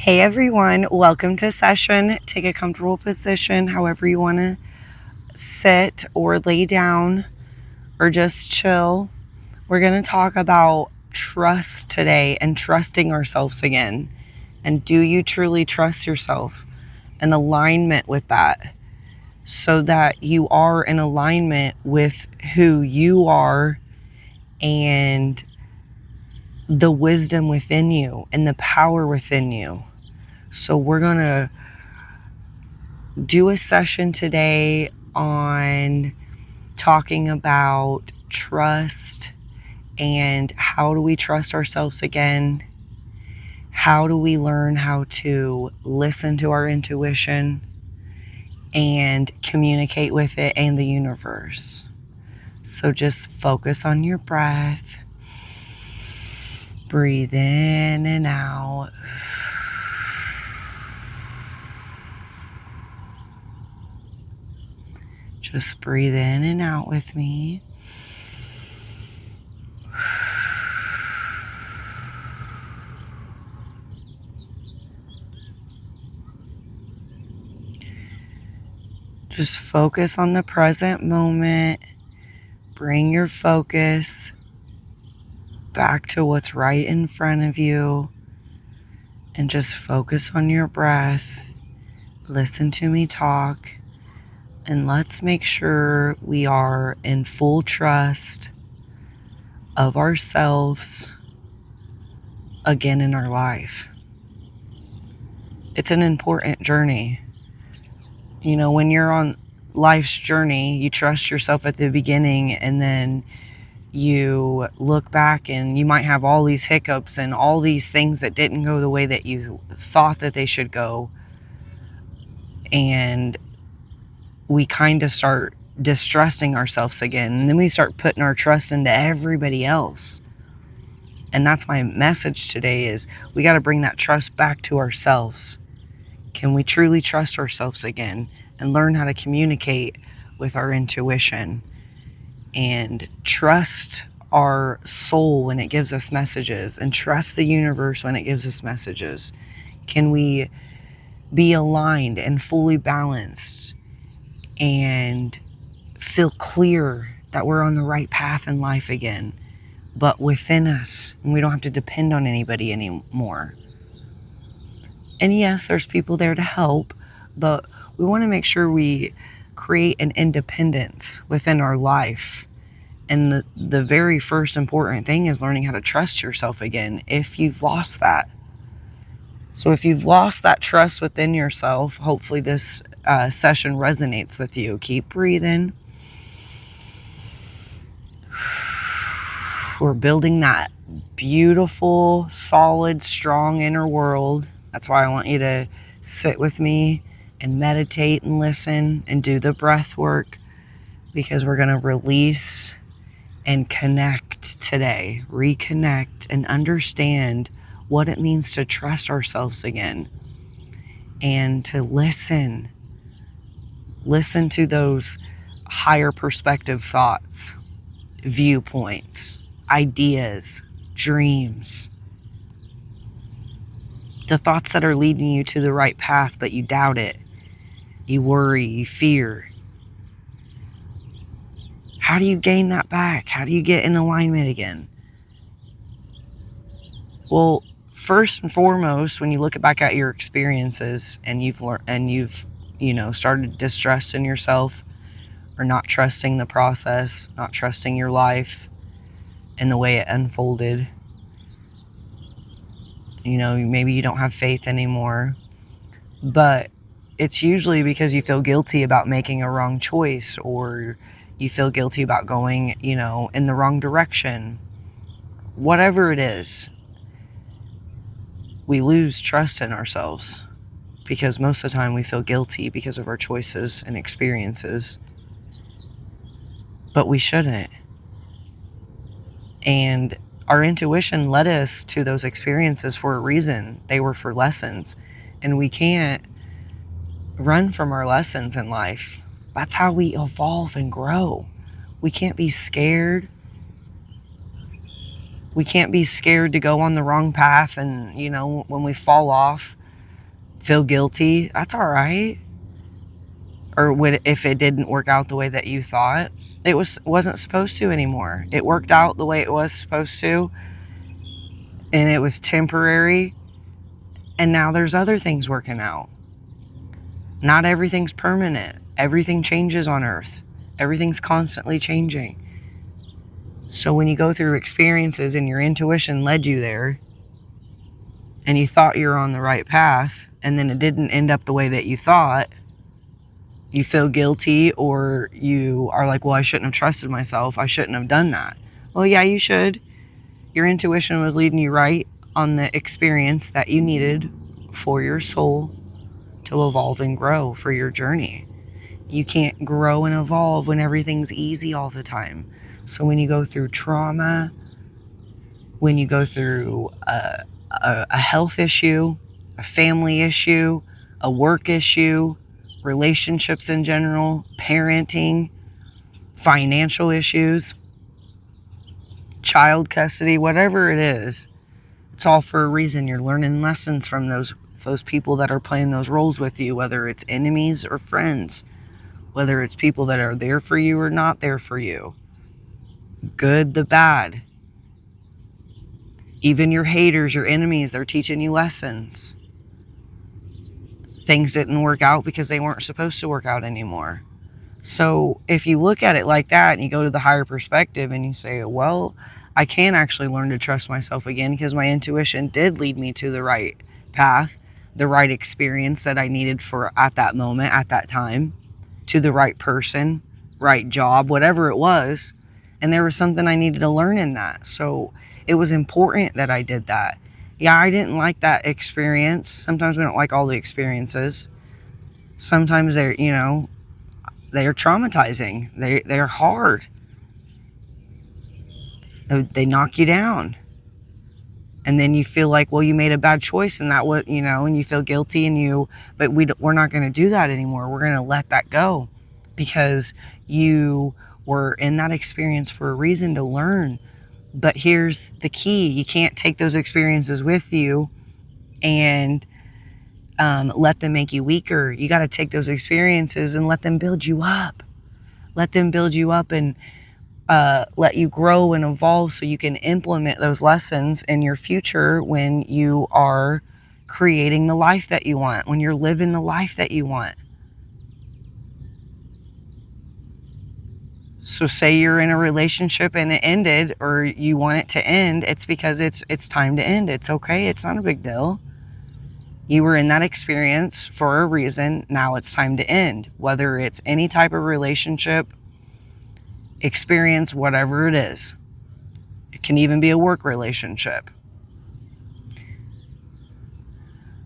Hey everyone, welcome to session. Take a comfortable position, however you want to sit or lay down or just chill. We're going to talk about trust today and trusting ourselves again. And do you truly trust yourself? And alignment with that so that you are in alignment with who you are and the wisdom within you and the power within you. So we're going to do a session today on talking about trust and how do we trust ourselves again? How do we learn how to listen to our intuition and communicate with it and the universe? So just focus on your breath. Breathe in and out. Just breathe in and out with me. Just focus on the present moment. Bring your focus back to what's right in front of you. And just focus on your breath. Listen to me talk. And let's make sure we are in full trust of ourselves again in our life. It's an important journey. You know, when you're on life's journey, you trust yourself at the beginning, and then you look back and you might have all these hiccups and all these things that didn't go the way that you thought that they should go. And we kind of start distrusting ourselves again. And then we start putting our trust into everybody else. And that's my message today is we got to bring that trust back to ourselves. Can we truly trust ourselves again and learn how to communicate with our intuition and trust our soul when it gives us messages and trust the universe when it gives us messages? Can we be aligned and fully balanced and feel clear that we're on the right path in life again, but within us, and we don't have to depend on anybody anymore? And yes, there's people there to help, but we want to make sure we create an independence within our life. And the very first important thing is learning how to trust yourself again if you've lost that. So if you've lost that trust within yourself, hopefully this session resonates with you. Keep breathing. We're building that beautiful, solid, strong inner world. That's why I want you to sit with me and meditate and listen and do the breath work, because we're going to release and connect today. Reconnect and understand what it means to trust ourselves again and to listen. Listen to those higher perspective thoughts, viewpoints, ideas, dreams. The thoughts that are leading you to the right path, but you doubt it. You worry, you fear. How do you gain that back? How do you get in alignment again? Well, first and foremost, when you look back at your experiences and you've learned and you've started distrusting yourself or not trusting the process, not trusting your life and the way it unfolded. Maybe you don't have faith anymore, but it's usually because you feel guilty about making a wrong choice, or you feel guilty about going, in the wrong direction. Whatever it is, we lose trust in ourselves because most of the time we feel guilty because of our choices and experiences, but we shouldn't. And our intuition led us to those experiences for a reason. They were for lessons, and we can't run from our lessons in life. That's how we evolve and grow. We can't be scared. We can't be scared to go on the wrong path, and when we fall off, feel guilty. That's all right. Or if it didn't work out the way that you thought, it wasn't supposed to anymore. It worked out the way it was supposed to, and it was temporary, and now there's other things working out. Not everything's permanent. Everything changes on earth. Everything's constantly changing. So when you go through experiences and your intuition led you there, and you thought you were on the right path, and then it didn't end up the way that you thought, you feel guilty, or you are like, well, I shouldn't have trusted myself. I shouldn't have done that. Well, yeah, you should. Your intuition was leading you right on the experience that you needed for your soul to evolve and grow for your journey. You can't grow and evolve when everything's easy all the time. So when you go through trauma, when you go through a health issue, a family issue, a work issue, relationships in general, parenting, financial issues, child custody, whatever it is, it's all for a reason. You're learning lessons from those people that are playing those roles with you, whether it's enemies or friends, whether it's people that are there for you or not there for you, good, the bad. Even your haters, your enemies, they're teaching you lessons. Things didn't work out because they weren't supposed to work out anymore. So if you look at it like that and you go to the higher perspective and you say, well, I can actually learn to trust myself again because my intuition did lead me to the right path, the right experience that I needed for at that moment, at that time, to the right person, right job, whatever it was. And there was something I needed to learn in that. So it was important that I did that. Yeah, I didn't like that experience. Sometimes we don't like all the experiences. Sometimes they're traumatizing. They're hard. They knock you down. And then you feel like, well, you made a bad choice, and that was, and you feel guilty, but we're not going to do that anymore. We're going to let that go because you were in that experience for a reason, to learn. But here's the key. You can't take those experiences with you and let them make you weaker. You got to take those experiences and let them build you up. Let them build you up and let you grow and evolve so you can implement those lessons in your future when you are creating the life that you want, when you're living the life that you want. So say you're in a relationship and it ended, or you want it to end, it's because it's time to end. It's okay. It's not a big deal. You were in that experience for a reason. Now it's time to end. Whether it's any type of relationship, experience, whatever it is. It can even be a work relationship.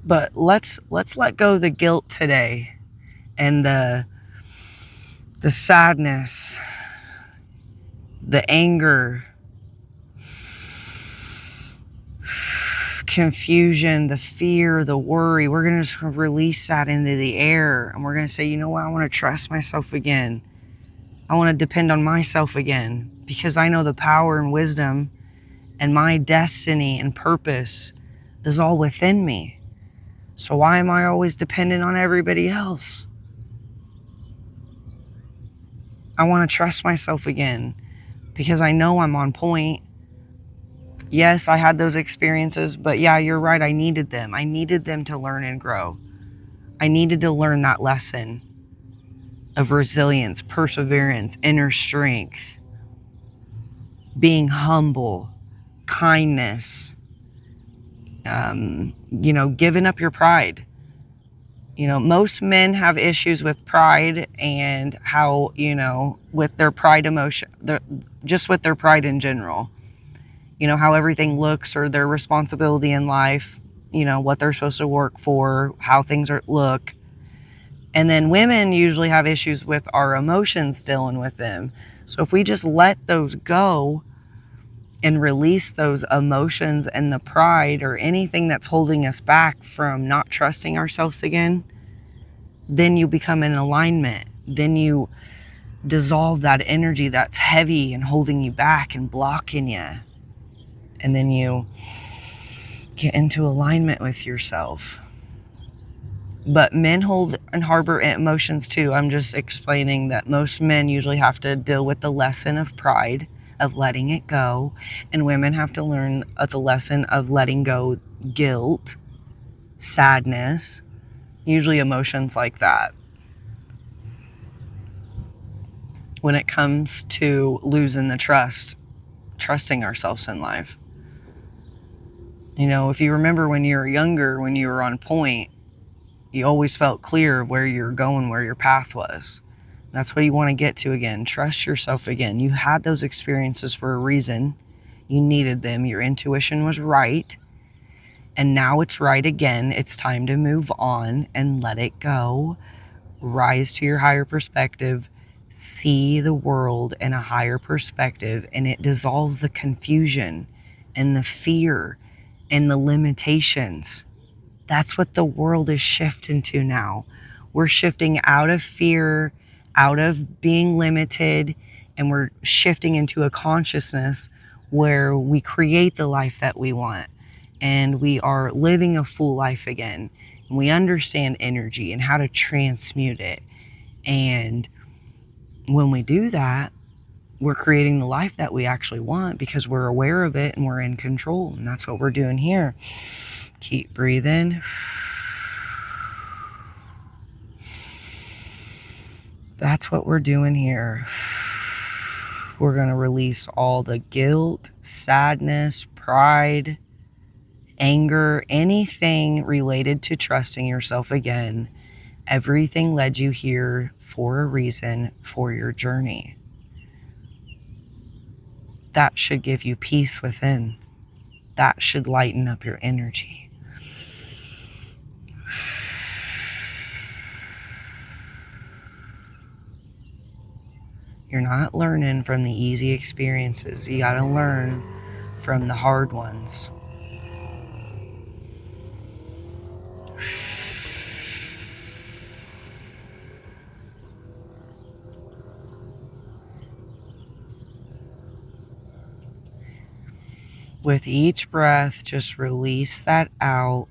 But let's let go of the guilt today and the sadness, the anger, confusion, the fear, the worry. We're going to just release that into the air, and we're going to say, you know what? I want to trust myself again. I want to depend on myself again, because I know the power and wisdom and my destiny and purpose is all within me. So why am I always dependent on everybody else? I want to trust myself again because I know I'm on point. Yes, I had those experiences, but yeah, you're right. I needed them. I needed them to learn and grow. I needed to learn that lesson of resilience, perseverance, inner strength, being humble, kindness, giving up your pride. Most men have issues with pride and how, with their pride emotion, just with their pride in general. How everything looks, or their responsibility in life, what they're supposed to work for, how things look. And then women usually have issues with our emotions dealing with them. So if we just let those go and release those emotions and the pride or anything that's holding us back from not trusting ourselves again, then you become in alignment. Then you dissolve that energy that's heavy and holding you back and blocking you. And then you get into alignment with yourself. But men hold and harbor emotions too. I'm just explaining that most men usually have to deal with the lesson of pride, of letting it go, and women have to learn the lesson of letting go guilt, sadness, usually emotions like that. When it comes to losing the trusting ourselves in life. You know, if you remember when you were younger, when you were on point, you always felt clear of where you're going, where your path was. That's what you want to get to again. Trust yourself again. You had those experiences for a reason. You needed them. Your intuition was right. And now it's right again. It's time to move on and let it go. Rise to your higher perspective. See the world in a higher perspective. And it dissolves the confusion and the fear and the limitations. That's what the world is shifting to now. We're shifting out of fear, out of being limited, and we're shifting into a consciousness where we create the life that we want. And we are living a full life again. And we understand energy and how to transmute it. And when we do that, we're creating the life that we actually want because we're aware of it and we're in control. And that's what we're doing here. Keep breathing. That's what we're doing here. We're going to release all the guilt, sadness, pride, anger, anything related to trusting yourself again. Everything led you here for a reason, for your journey. That should give you peace within. That should lighten up your energy. You're not learning from the easy experiences. You got to learn from the hard ones. With each breath, just release that out.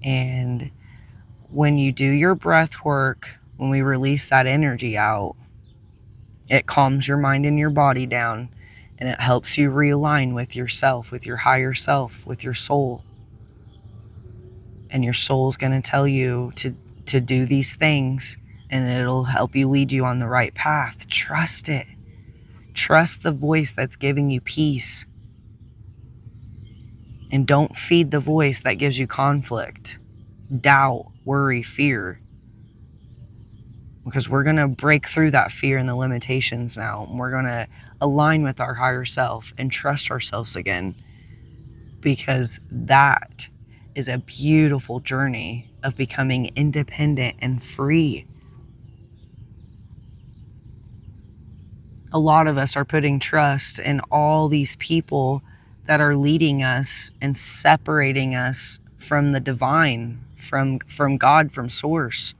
And when you do your breath work, when we release that energy out, it calms your mind and your body down, and it helps you realign with yourself, with your higher self, with your soul. And your soul's going to tell you to do these things, and it'll help you lead you on the right path. Trust it. Trust the voice that's giving you peace. And don't feed the voice that gives you conflict, doubt, worry, fear. Because we're going to break through that fear and the limitations now. And we're going to align with our higher self and trust ourselves again. Because that is a beautiful journey of becoming independent and free. A lot of us are putting trust in all these people that are leading us and separating us from the divine, from God, from source.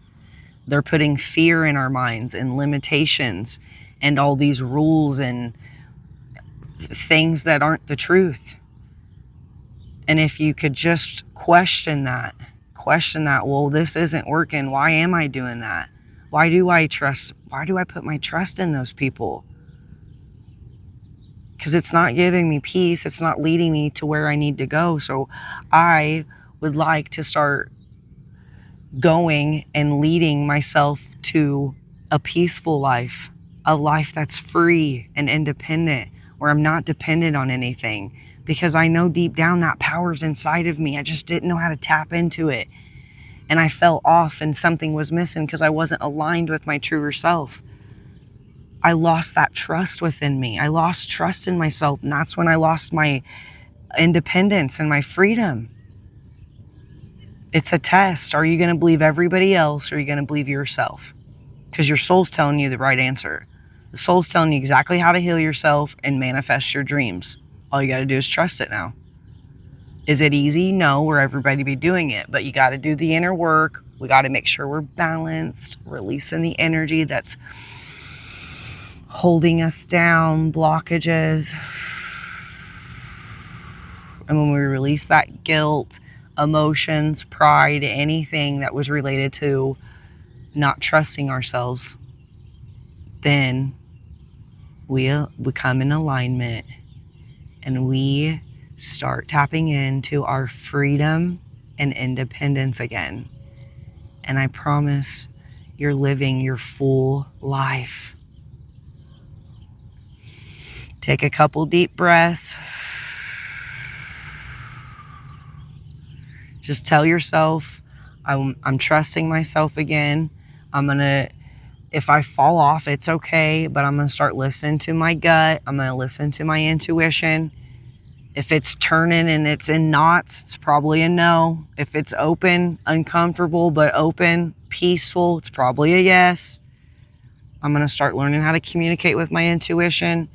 They're putting fear in our minds and limitations and all these rules and things that aren't the truth. And if you could just question that, well, this isn't working. Why am I doing that? Why do I put my trust in those people? Because it's not giving me peace. It's not leading me to where I need to go. So I would like to start going and leading myself to a peaceful life, a life that's free and independent, where I'm not dependent on anything, because I know deep down that power's inside of me. I just didn't know how to tap into it. And I fell off and something was missing because I wasn't aligned with my truer self. I lost that trust within me. I lost trust in myself, and that's when I lost my independence and my freedom. It's a test. Are you going to believe everybody else, or are you going to believe yourself? Because your soul's telling you the right answer. The soul's telling you exactly how to heal yourself and manifest your dreams. All you got to do is trust it now. Is it easy? No, where everybody be doing it. But you got to do the inner work. We got to make sure we're balanced, releasing the energy that's holding us down, blockages. And when we release that guilt, emotions, pride, anything that was related to not trusting ourselves, then we become in alignment and we start tapping into our freedom and independence again. And I promise you're living your full life. Take a couple deep breaths. Just tell yourself, I'm trusting myself again. If I fall off, it's okay, but I'm going to start listening to my gut. I'm going to listen to my intuition. If it's turning and it's in knots, it's probably a no. If it's open, uncomfortable, but open, peaceful, it's probably a yes. I'm going to start learning how to communicate with my intuition.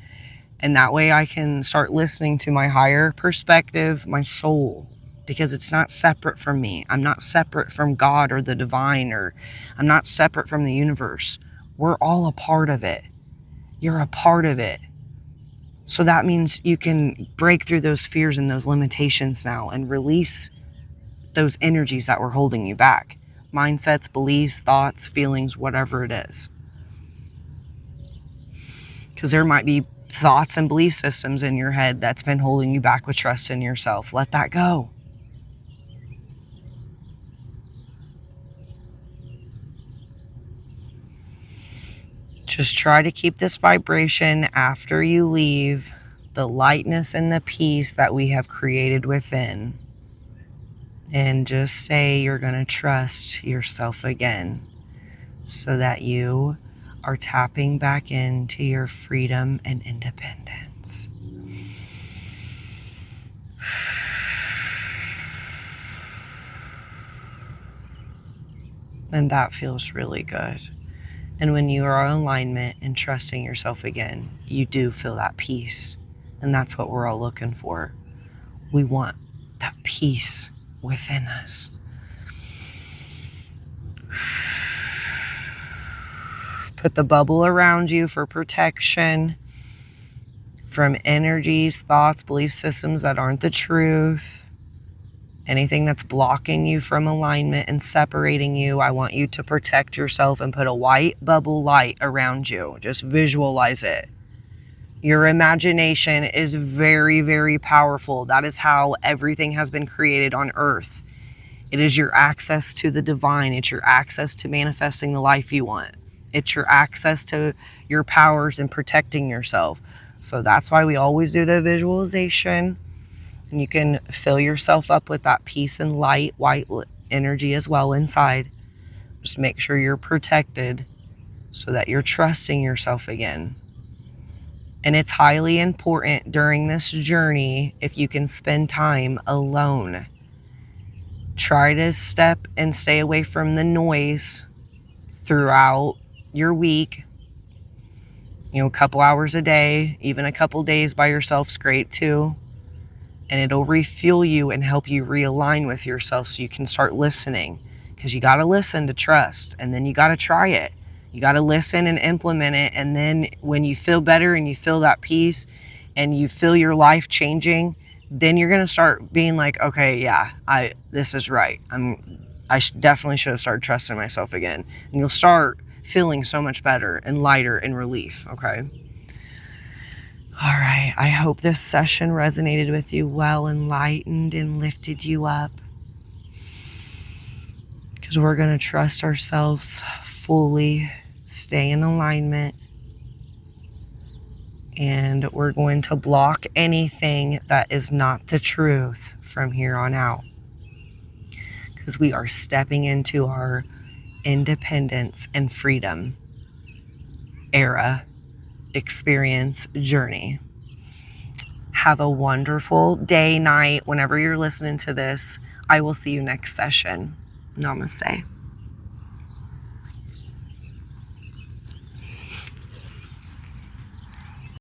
And that way I can start listening to my higher perspective, my soul, because it's not separate from me. I'm not separate from God or the divine, or I'm not separate from the universe. We're all a part of it. You're a part of it. So that means you can break through those fears and those limitations now and release those energies that were holding you back. Mindsets, beliefs, thoughts, feelings, whatever it is. Because there might be thoughts and belief systems in your head that's been holding you back with trust in yourself. Let that go. Just try to keep this vibration after you leave, the lightness and the peace that we have created within. And just say you're going to trust yourself again so that you are tapping back into your freedom and independence. And that feels really good. And when you are in alignment and trusting yourself again, you do feel that peace. And that's what we're all looking for. We want that peace within us. Put the bubble around you for protection from energies, thoughts, belief systems that aren't the truth. Anything that's blocking you from alignment and separating you, I want you to protect yourself and put a white bubble light around you. Just visualize it. Your imagination is very, very powerful. That is how everything has been created on earth. It is your access to the divine. It's your access to manifesting the life you want. It's your access to your powers and protecting yourself. So that's why we always do the visualization. And you can fill yourself up with that peace and light, white energy as well inside. Just make sure you're protected so that you're trusting yourself again. And it's highly important during this journey if you can spend time alone. Try to step and stay away from the noise throughout your week. A couple hours a day, even a couple days by yourself's great too. And it'll refuel you and help you realign with yourself so you can start listening. Because you got to listen to trust, and then you got to try it. You got to listen and implement it. And then when you feel better and you feel that peace and you feel your life changing, then you're going to start being like, okay, yeah, this is right. Definitely should have started trusting myself again. And you'll start feeling so much better and lighter and relief, okay? All right, I hope this session resonated with you well, enlightened and lifted you up. Because we're going to trust ourselves fully, stay in alignment, and we're going to block anything that is not the truth from here on out. Because we are stepping into our independence and freedom era, experience, journey. Have a wonderful day, night, whenever you're listening to this. I will see you next session. Namaste.